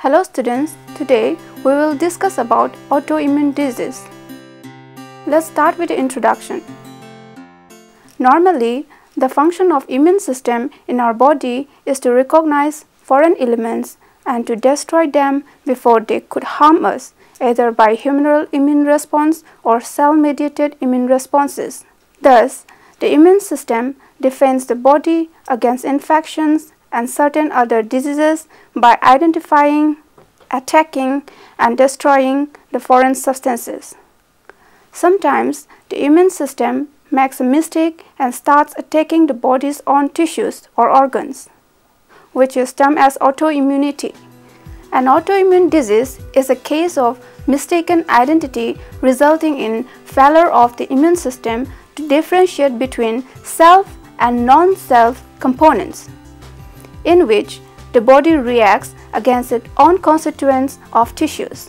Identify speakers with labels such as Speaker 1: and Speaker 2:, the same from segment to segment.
Speaker 1: Hello students, today we will discuss about autoimmune disease. Let's start with the introduction. Normally, the function of immune system in our body is to recognize foreign elements and to destroy them before they could harm us, either by humoral immune response or cell-mediated immune responses. Thus, the immune system defends the body against infections and certain other diseases by identifying, attacking, and destroying the foreign substances. Sometimes the immune system makes a mistake and starts attacking the body's own tissues or organs, which is termed as autoimmunity. An autoimmune disease is a case of mistaken identity resulting in failure of the immune system to differentiate between self and non-self components, in which the body reacts against its own constituents of tissues.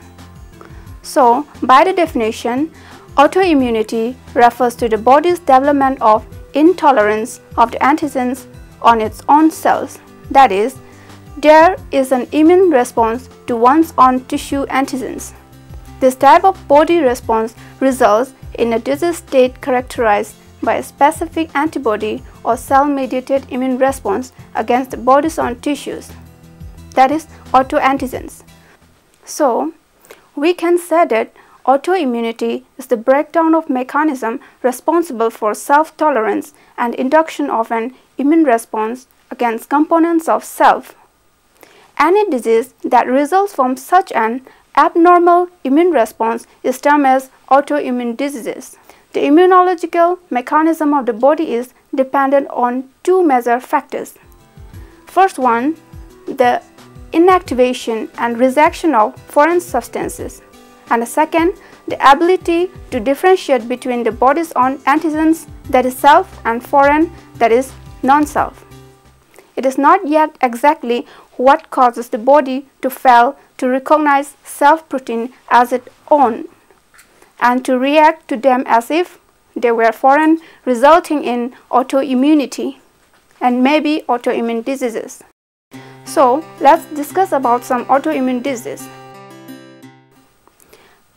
Speaker 1: So, by the definition, autoimmunity refers to the body's development of intolerance of the antigens on its own cells. That is, there is an immune response to one's own tissue antigens. This type of body response results in a disease state characterized by a specific antibody or cell-mediated immune response against the body's own tissues, that is, autoantigens. So, we can say that autoimmunity is the breakdown of mechanism responsible for self-tolerance and induction of an immune response against components of self. Any disease that results from such an abnormal immune response is termed as autoimmune diseases. The immunological mechanism of the body is dependent on two major factors. First one, the inactivation and rejection of foreign substances, and the second, the ability to differentiate between the body's own antigens, that is self, and foreign, that is non-self. It is not yet exactly what causes the body to fail to recognize self-protein as its own and to react to them as if they were foreign, resulting in autoimmunity and maybe autoimmune diseases. So, let's discuss about some autoimmune diseases.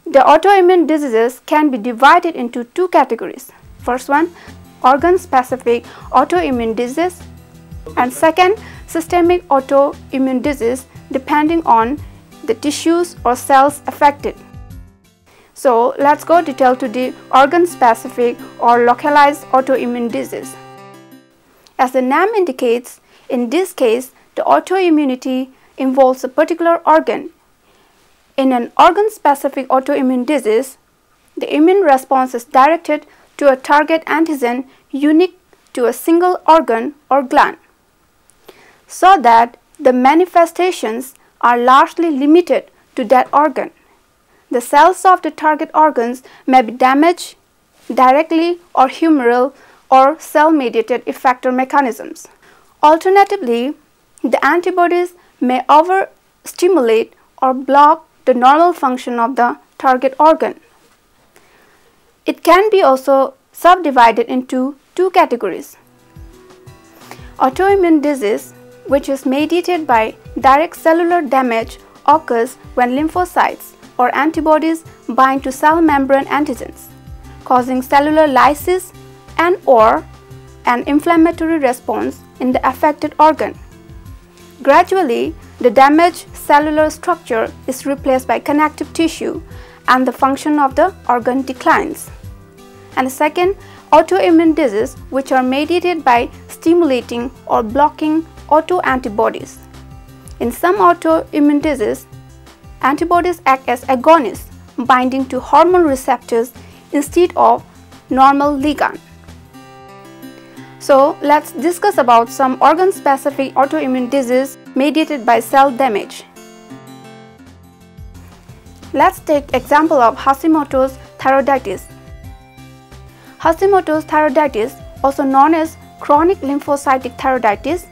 Speaker 1: The autoimmune diseases can be divided into two categories. First one, organ-specific autoimmune disease, and second, systemic autoimmune disease depending on the tissues or cells affected. So, let's go detail to the organ-specific or localized autoimmune disease. As the name indicates, in this case, the autoimmunity involves a particular organ. In an organ-specific autoimmune disease, the immune response is directed to a target antigen unique to a single organ or gland, so that the manifestations are largely limited to that organ. The cells of the target organs may be damaged directly or humoral or cell-mediated effector mechanisms. Alternatively, the antibodies may overstimulate or block the normal function of the target organ. It can be also subdivided into two categories. Autoimmune disease, which is mediated by direct cellular damage, occurs when lymphocytes or antibodies bind to cell membrane antigens, causing cellular lysis and/or an inflammatory response in the affected organ. Gradually, the damaged cellular structure is replaced by connective tissue and the function of the organ declines. And the second, autoimmune diseases, which are mediated by stimulating or blocking autoantibodies. In some autoimmune diseases, antibodies act as agonists, binding to hormone receptors instead of normal ligand. So, let's discuss about some organ-specific autoimmune disease mediated by cell damage. Let's take example of Hashimoto's thyroiditis. Hashimoto's thyroiditis, also known as chronic lymphocytic thyroiditis,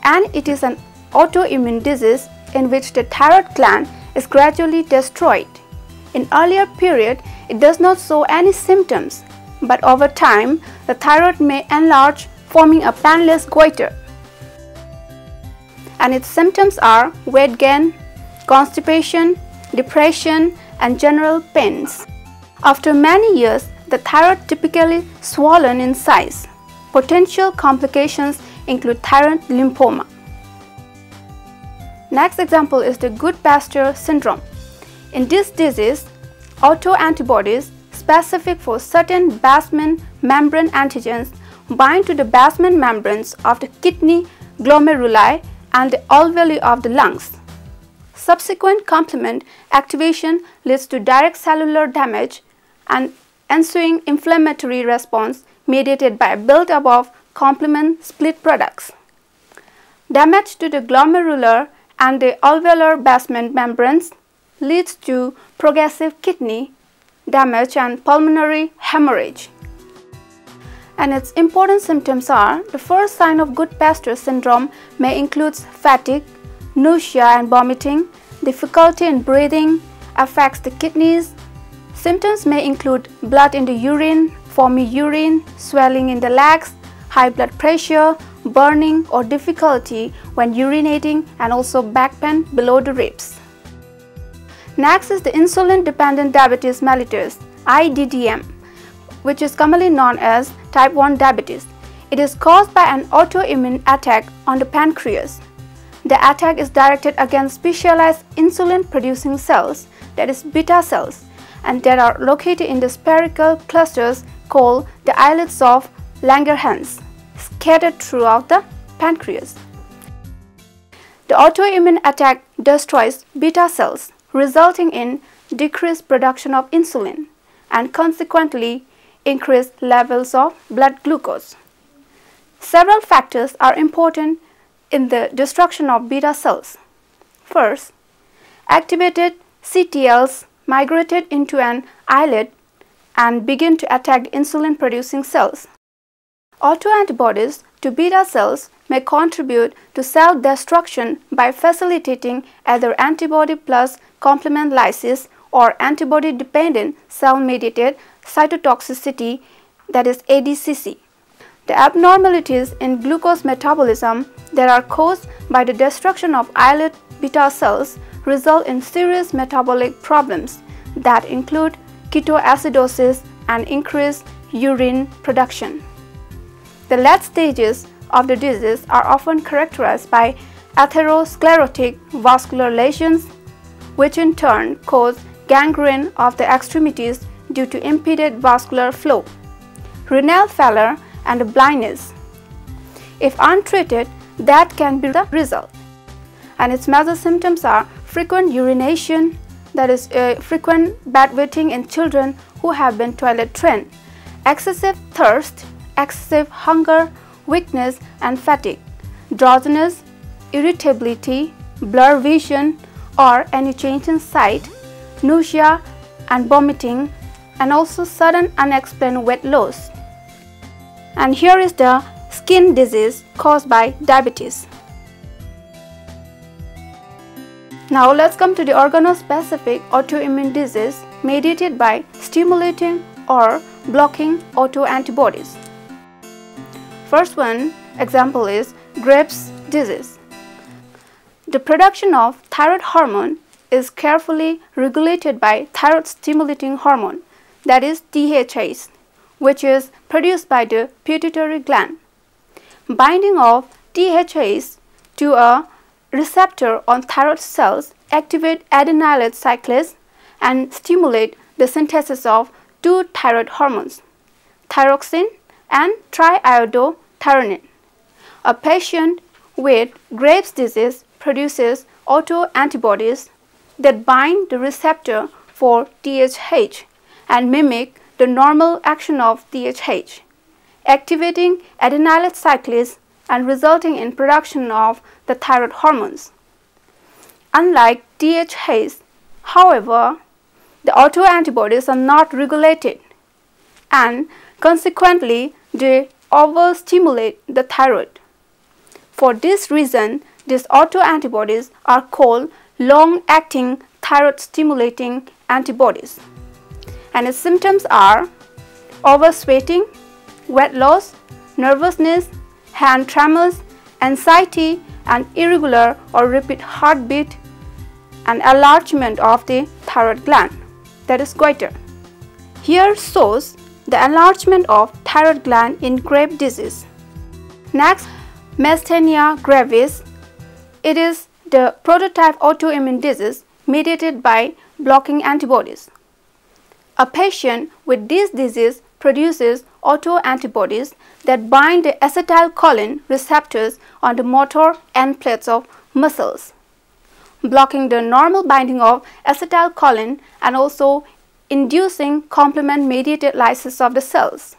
Speaker 1: and it is an autoimmune disease in which the thyroid gland is gradually destroyed. In earlier period, it does not show any symptoms, but over time, the thyroid may enlarge, forming a painless goiter. And its symptoms are weight gain, constipation, depression, and general pains. After many years, the thyroid typically swollen in size. Potential complications include thyroid lymphoma. Next example is the Goodpasture syndrome. In this disease, autoantibodies specific for certain basement membrane antigens bind to the basement membranes of the kidney glomeruli and the alveoli of the lungs. Subsequent complement activation leads to direct cellular damage and ensuing inflammatory response mediated by buildup of complement split products. Damage to the glomerular and the alveolar basement membranes leads to progressive kidney damage and pulmonary hemorrhage. And its important symptoms are: the first sign of Goodpasture syndrome may include fatigue, nausea and vomiting, difficulty in breathing, affects the kidneys. Symptoms may include blood in the urine, foamy urine, swelling in the legs, high blood pressure, burning or difficulty when urinating, and also back pain below the ribs. Next is the insulin-dependent diabetes mellitus, IDDM, which is commonly known as type 1 diabetes. It is caused by an autoimmune attack on the pancreas. The attack is directed against specialized insulin-producing cells, that is beta cells, and that are located in the spherical clusters called the islets of Langerhans, scattered throughout the pancreas. The autoimmune attack destroys beta cells, resulting in decreased production of insulin and consequently increased levels of blood glucose. Several factors are important in the destruction of beta cells. First, activated CTLs migrated into an islet and begin to attack insulin-producing cells. Autoantibodies to beta cells may contribute to cell destruction by facilitating either antibody plus complement lysis or antibody-dependent cell-mediated cytotoxicity, that is ADCC. The abnormalities in glucose metabolism that are caused by the destruction of islet beta cells result in serious metabolic problems that include ketoacidosis and increased urine production. The late stages of the disease are often characterized by atherosclerotic vascular lesions, which in turn cause gangrene of the extremities due to impeded vascular flow, renal failure, and blindness. If untreated, that can be the result. And its major symptoms are frequent urination, that is frequent bedwetting in children who have been toilet trained, excessive thirst, excessive hunger, weakness and fatigue, drowsiness, irritability, blurred vision or any change in sight, nausea and vomiting, and also sudden unexplained weight loss. And here is the skin disease caused by diabetes. Now let's come to the organospecific autoimmune disease mediated by stimulating or blocking autoantibodies. First one example is Graves' disease. The production of thyroid hormone is carefully regulated by thyroid stimulating hormone, that is THH, which is produced by the pituitary gland. Binding of THH to a receptor on thyroid cells activate adenylate cyclase and stimulate the synthesis of two thyroid hormones, thyroxine and triiodothyronine. A patient with Graves' disease produces autoantibodies that bind the receptor for THH and mimic the normal action of THH, activating adenylate cyclase and resulting in production of the thyroid hormones. Unlike THH, however, the autoantibodies are not regulated and consequently they overstimulate the thyroid. For this reason, these autoantibodies are called long-acting thyroid stimulating antibodies. And its symptoms are oversweating, weight loss, nervousness, hand tremors, anxiety and irregular or repeat heartbeat, an enlargement of the thyroid gland, that is goiter. Here shows the enlargement of thyroid gland in Graves' disease. Next, myasthenia gravis. It is the prototype autoimmune disease mediated by blocking antibodies. A patient with this disease produces autoantibodies that bind the acetylcholine receptors on the motor end plates of muscles, blocking the normal binding of acetylcholine and also inducing complement-mediated lysis of the cells.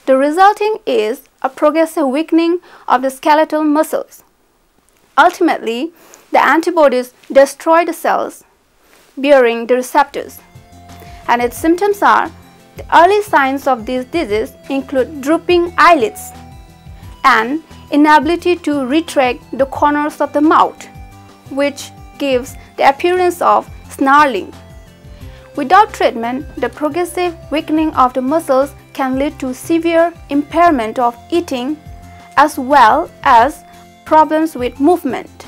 Speaker 1: The resulting is a progressive weakening of the skeletal muscles. Ultimately, the antibodies destroy the cells bearing the receptors, and its symptoms are: the early signs of this disease include drooping eyelids and inability to retract the corners of the mouth, which gives the appearance of snarling. Without treatment, the progressive weakening of the muscles can lead to severe impairment of eating as well as problems with movement.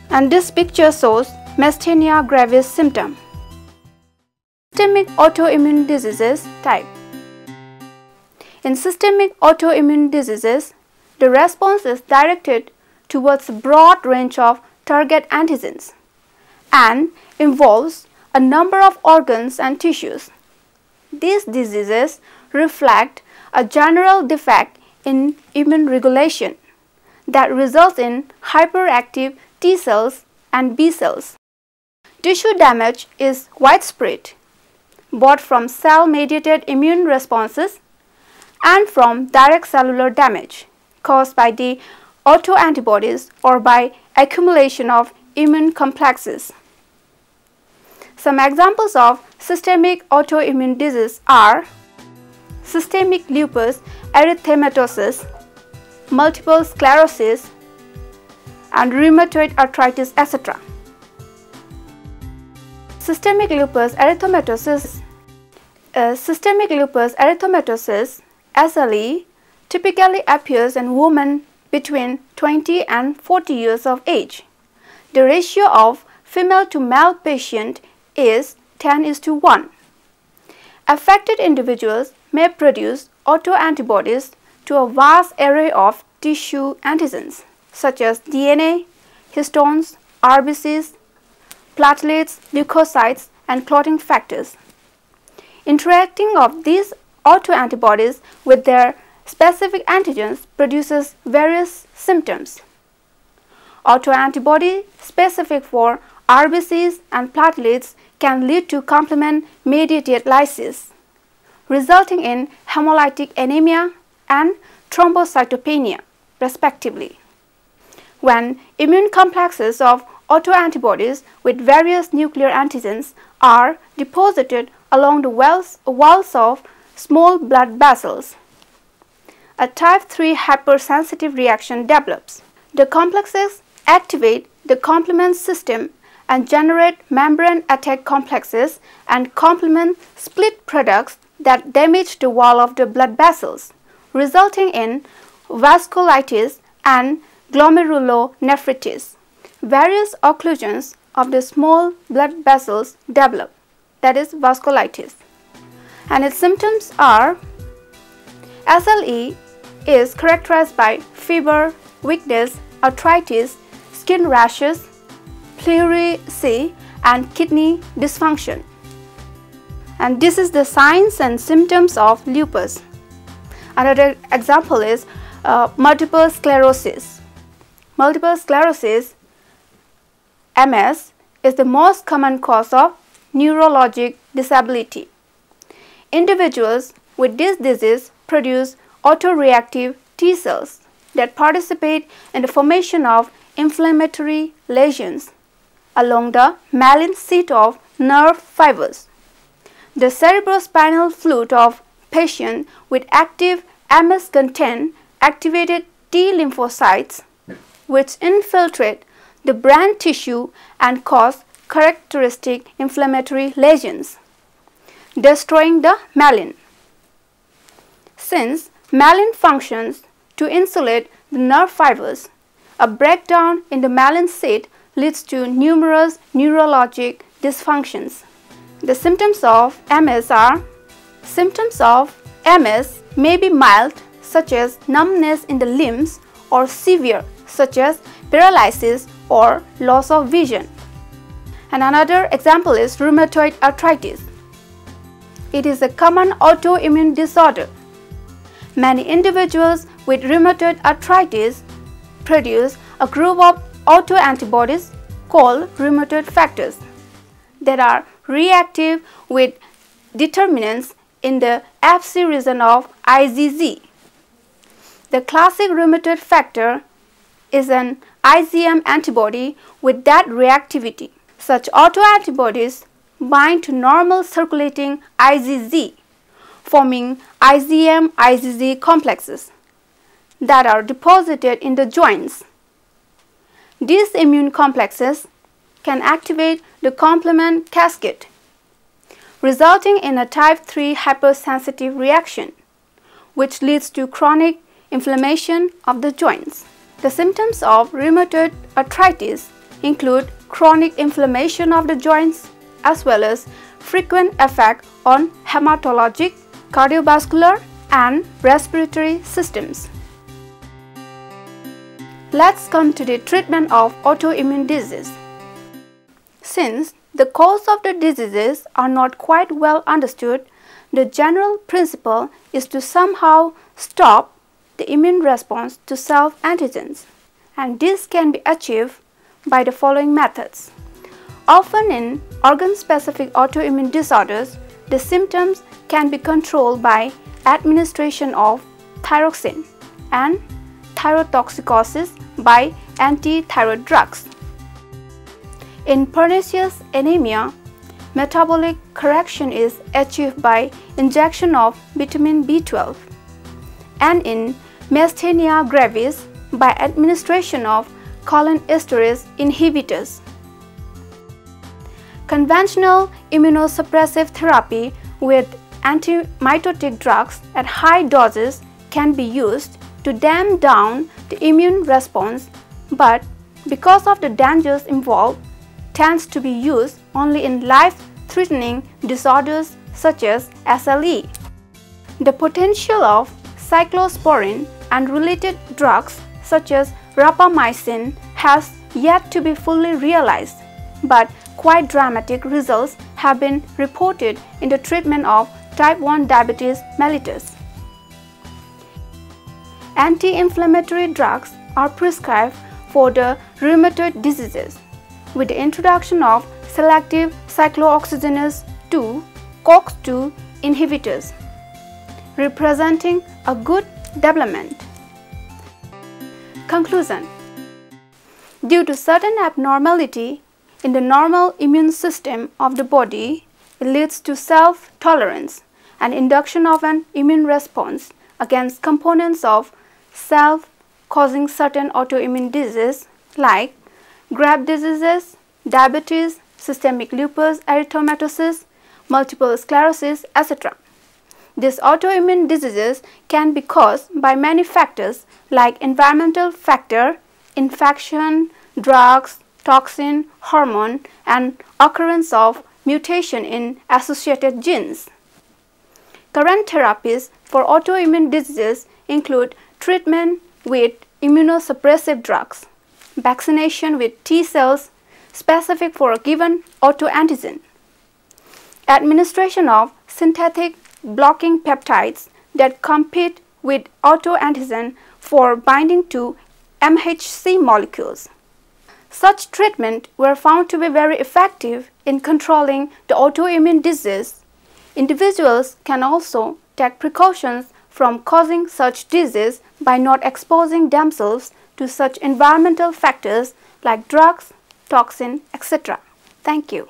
Speaker 1: And this picture shows myasthenia gravis symptom. Systemic autoimmune diseases type. In systemic autoimmune diseases, the response is directed towards a broad range of target antigens and involves a number of organs and tissues. These diseases reflect a general defect in immune regulation that results in hyperactive T cells and B cells. Tissue damage is widespread, both from cell-mediated immune responses and from direct cellular damage caused by the autoantibodies or by accumulation of immune complexes. Some examples of systemic autoimmune disease are systemic lupus erythematosus, multiple sclerosis, and rheumatoid arthritis, etc. Systemic lupus erythematosus. Systemic lupus erythematosus, SLE, typically appears in women between 20 and 40 years of age. The ratio of female to male patient is 10:1. Affected individuals may produce autoantibodies to a vast array of tissue antigens such as DNA, histones, RBCs, platelets, leukocytes, and clotting factors. Interacting of these autoantibodies with their specific antigens produces various symptoms. Autoantibody specific for RBCs and platelets can lead to complement-mediated lysis, resulting in hemolytic anemia and thrombocytopenia, respectively. When immune complexes of autoantibodies with various nuclear antigens are deposited along the walls of small blood vessels, a type 3 hypersensitive reaction develops. The complexes activate the complement system and generate membrane attack complexes and complement split products that damage the wall of the blood vessels, resulting in vasculitis and glomerulonephritis. Various occlusions of the small blood vessels develop, that is vasculitis, and its symptoms are: SLE is characterized by fever, weakness, arthritis, skin rashes, pleurisy, and kidney dysfunction. And this is the signs and symptoms of lupus. Another example is multiple sclerosis. Multiple sclerosis, MS, is the most common cause of neurologic disability. Individuals with this disease produce autoreactive T cells that participate in the formation of inflammatory lesions along the myelin sheath of nerve fibers. The cerebrospinal fluid of patients with active MS contain activated T lymphocytes which infiltrate the brain tissue and cause characteristic inflammatory lesions, destroying the myelin. Since myelin functions to insulate the nerve fibers, a breakdown in the myelin sheath leads to numerous neurologic dysfunctions. The symptoms of MS are: symptoms of MS may be mild, such as numbness in the limbs, or severe, such as paralysis or loss of vision. And another example is rheumatoid arthritis. It is a common autoimmune disorder. Many individuals with rheumatoid arthritis produce a group of autoantibodies called rheumatoid factors that are reactive with determinants in the Fc region of IgG. The classic rheumatoid factor is an IgM antibody with that reactivity. Such autoantibodies bind to normal circulating IgG, forming IgM-IgG complexes that are deposited in the joints. These immune complexes can activate the complement cascade, resulting in a type 3 hypersensitive reaction, which leads to chronic inflammation of the joints. The symptoms of rheumatoid arthritis include chronic inflammation of the joints as well as frequent effect on hematologic, cardiovascular, and respiratory systems. Let's come to the treatment of autoimmune disease. Since the cause of the diseases are not quite well understood, the general principle is to somehow stop the immune response to self-antigens, and this can be achieved by the following methods. Often in organ-specific autoimmune disorders, the symptoms can be controlled by administration of thyroxine and thyrotoxicosis by anti-thyroid drugs. In pernicious anemia, metabolic correction is achieved by injection of vitamin B12, and in myasthenia gravis by administration of cholinesterase inhibitors. Conventional immunosuppressive therapy with antimitotic drugs at high doses can be used to damp down the immune response, but because of the dangers involved, tends to be used only in life-threatening disorders such as SLE. The potential of cyclosporin and related drugs such as rapamycin has yet to be fully realized, but quite dramatic results have been reported in the treatment of type 1 diabetes mellitus. Anti-inflammatory drugs are prescribed for the rheumatoid diseases with the introduction of selective cyclooxygenase 2 COX-2 inhibitors, representing a good development. Conclusion: due to certain abnormality in the normal immune system of the body, it leads to self-tolerance and induction of an immune response against components of self causing certain autoimmune diseases like graft diseases, diabetes, systemic lupus erythematosus, multiple sclerosis, etc. These autoimmune diseases can be caused by many factors like environmental factor, infection, drugs, toxin, hormone, and occurrence of mutation in associated genes. Current therapies for autoimmune diseases include treatment with immunosuppressive drugs, vaccination with T cells specific for a given autoantigen, administration of synthetic blocking peptides that compete with autoantigen for binding to MHC molecules. Such treatment were found to be very effective in controlling the autoimmune disease. Individuals can also take precautions from causing such disease by not exposing themselves to such environmental factors like drugs, toxin, etc. Thank you.